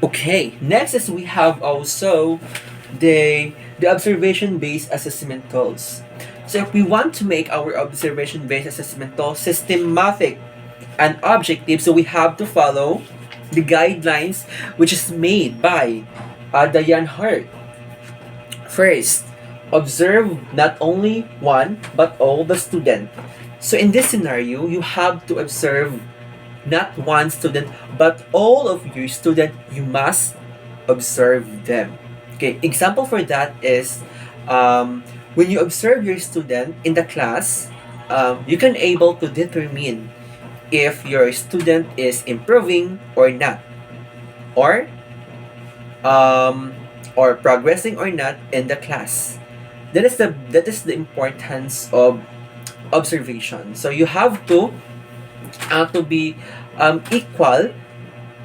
Okay, next is we have also the observation-based assessment tools. So if we want to make our observation-based assessment tool systematic and objective, so we have to follow the guidelines which is made by Diane Hart. First, observe not only one but all the student. So in this scenario, you have to observe not one student but all of your student. You must observe them. Okay, example for that is when you observe your student in the class, you can able to determine if your student is improving or not, or um, or progressing or not in the class. That is the importance of observation. So you have to be equal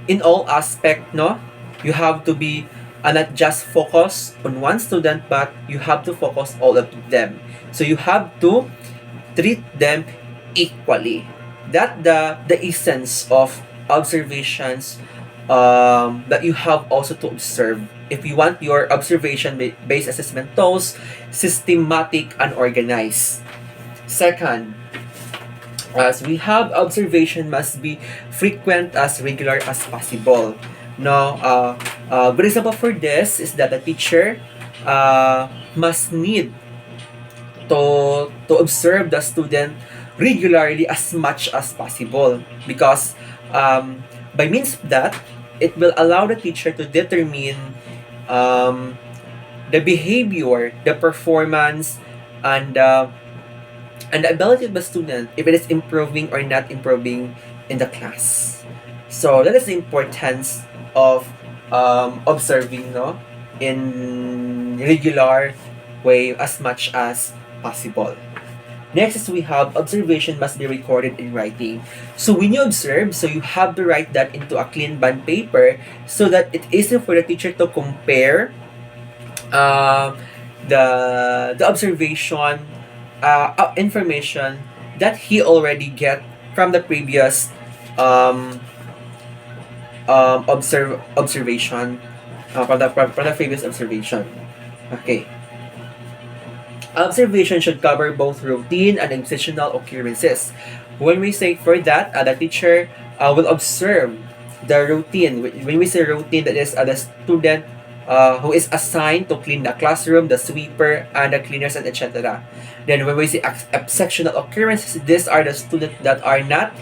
in all aspect, no? You have to be not just focus on one student, but you have to focus all of them. So you have to treat them equally. That the essence of observations that you have also to observe if you want your observation based assessment tools systematic and organized. Second, as we have observation must be frequent as regular as possible. No, good example for this is that the teacher must need to observe the student regularly as much as possible, because by means of that it will allow the teacher to determine um, the behavior, the performance, and and the ability of the student if it is improving or not improving in the class. So that is the importance of observing, no, in regular way as much as possible. Next is we have observation must be recorded in writing. So when you observe, so you have to write that into a clean bond paper so that it is easy for the teacher to compare uh, the observation information that he already get from the previous um, observation from the previous observation. Okay. Observation should cover both routine and exceptional occurrences. When we say for that, the teacher will observe the routine. When we say routine, that is the student who is assigned to clean the classroom, the sweeper, and the cleaners, and etc. Then when we say exceptional occurrences, these are the students that are not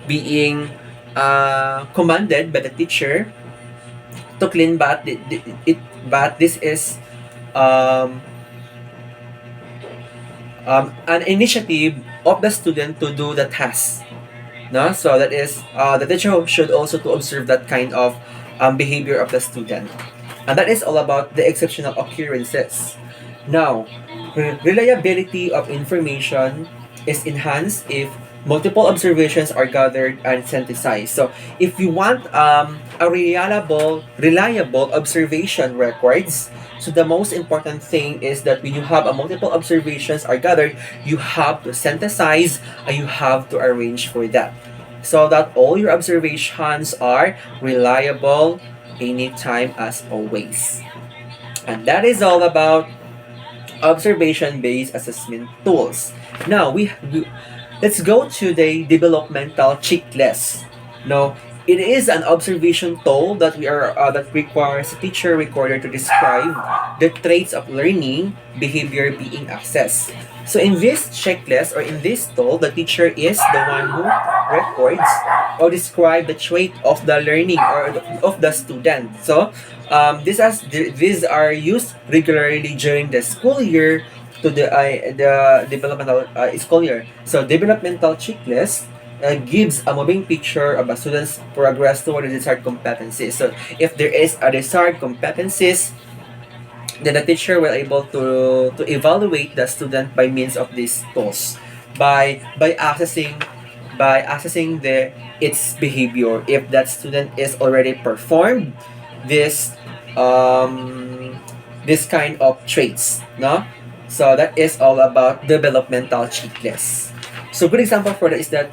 being commanded by the teacher to clean, but this is um, an initiative of the student to do the task. No? So that is the teacher should also to observe that kind of behavior of the student. And that is all about the exceptional occurrences. Now, reliability of information is enhanced if multiple observations are gathered and synthesized. So if you want a reliable observation records, so the most important thing is that when you have a multiple observations are gathered, you have to synthesize and you have to arrange for that, so that all your observations are reliable anytime as always. And that is all about observation-based assessment tools. Now let's go to the developmental checklist. Now, it is an observation tool that requires a teacher recorder to describe the traits of learning behavior being assessed. So in this checklist or in this tool, the teacher is the one who records or describe the trait of the learning or of the student. So these are used regularly during the school year to the developmental school year. So developmental checklist gives a moving picture of a student's progress toward the desired competencies. So if there is a desired competencies, then the teacher will able to evaluate the student by means of these tools, by accessing the its behavior. If that student is already performed this this kind of traits, no. So that is all about developmental checklist. So good example for that is that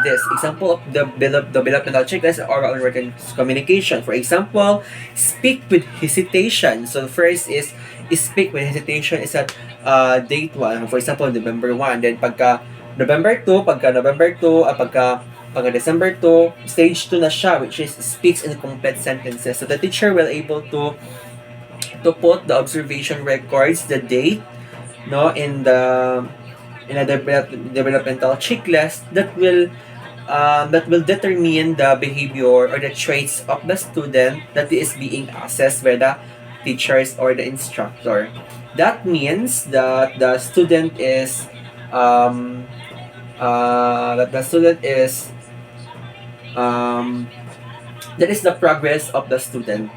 this example of the developmental checklist, oral and written communication. For example, speak with hesitation. So first is speak with hesitation is at date 1. For example, November 1. Then pagka November 2, pagka December 2, stage 2 na siya, which is speaks in complete sentences. So the teacher will able to put the observation records, the date, no, in a developmental checklist that will determine the behavior or the traits of the student that is being assessed by the teachers or the instructor. That means that the student is that the student is that is the progress of the student,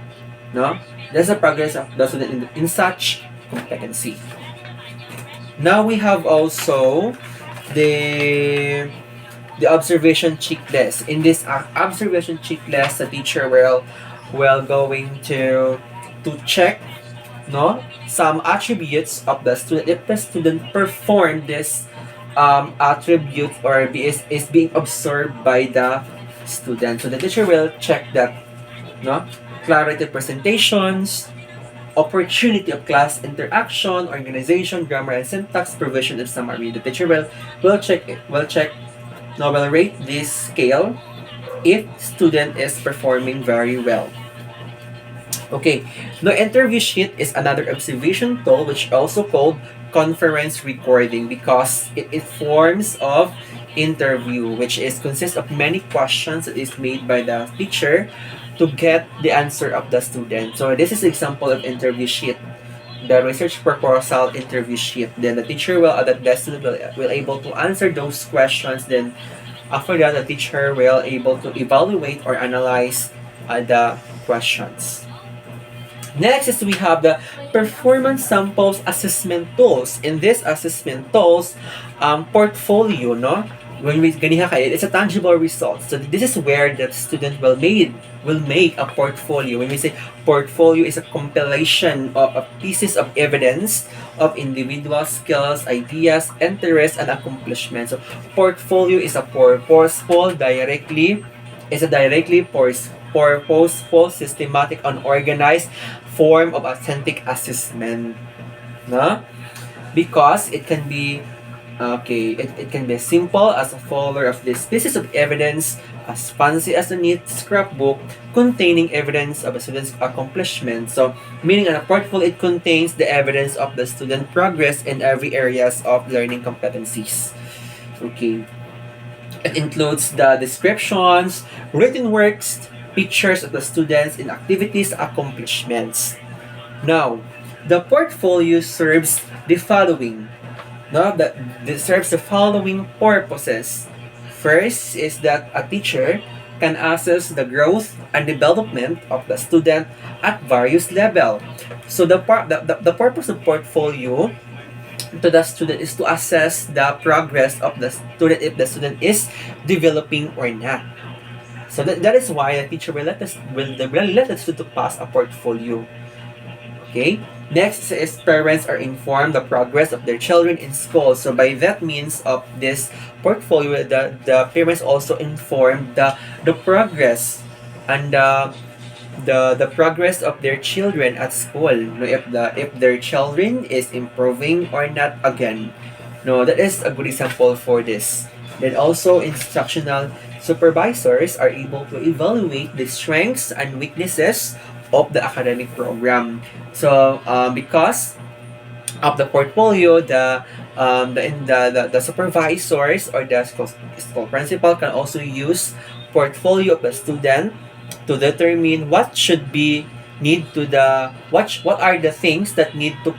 no, that's the progress of the student in such competency. Now we have also the observation checklist. In this observation checklist, the teacher will going to check, no, some attributes of the student. If the student performed this attribute or is being observed by the student, so the teacher will check that, no, clarity of presentations, opportunity of class interaction, organization, grammar and syntax, provision of summary. The teacher will check it. Will rate this scale if student is performing very well. Okay, the interview sheet is another observation tool which also called conference recording because it informs of interview, which is consists of many questions that is made by the teacher to get the answer of the student. So this is example of interview sheet, the research proposal interview sheet. Then the teacher the student will able to answer those questions. Then after that, the teacher will able to evaluate or analyze the questions. Next is we have the performance samples assessment tools. In this assessment tools, portfolio, no? When we ganiha kayo, it's a tangible result. So this is where the student will make a portfolio. When we say portfolio is a compilation of pieces of evidence of individual skills, ideas, interests, and accomplishments. So portfolio is a purposeful, directly purposeful, systematic, and organized form of authentic assessment. No? Because it can be it can be as simple as a folder of these pieces of evidence, as fancy as a neat scrapbook containing evidence of a student's accomplishment. So, meaning a portfolio, it contains the evidence of the student progress in every areas of learning competencies. Okay. It includes the descriptions, written works, pictures of the students in activities, accomplishments. Now, the portfolio serves the following. No, that serves the following purposes. First is that a teacher can assess the growth and development of the student at various level. So the purpose of portfolio to the student is to assess the progress of the student if the student is developing or not. So that is why the teacher will let the student pass a portfolio. Okay. Next is parents are informed the progress of their children in school. So by that means of this portfolio, the parents also inform the progress and the progress of their children at school. No, if their children is improving or not again. No, that is a good example for this. Then also instructional supervisors are able to evaluate the strengths and weaknesses of the academic program. So because of the portfolio, the supervisors or the school principal can also use portfolio of the student to determine what should be need to the what are the things that need to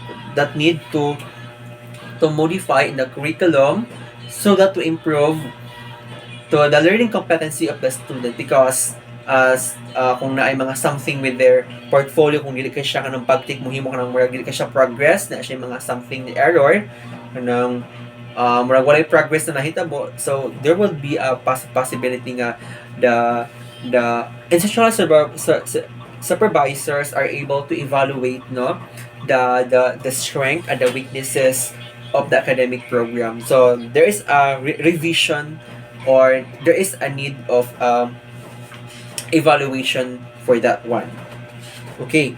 modify in the curriculum so that to improve to the learning competency of the student. Because as kung naay mga something with their portfolio, kung dili ka siya kanang pagtik mo himo kanang murag dili ka siya progress na siya mga something error kanang murag walay progress na nahitabo, so there would be a possibility nga the instructional supervisors are able to evaluate, no, the strength and the weaknesses of the academic program. So there is a revision, or there is a need of evaluation for that one. Okay.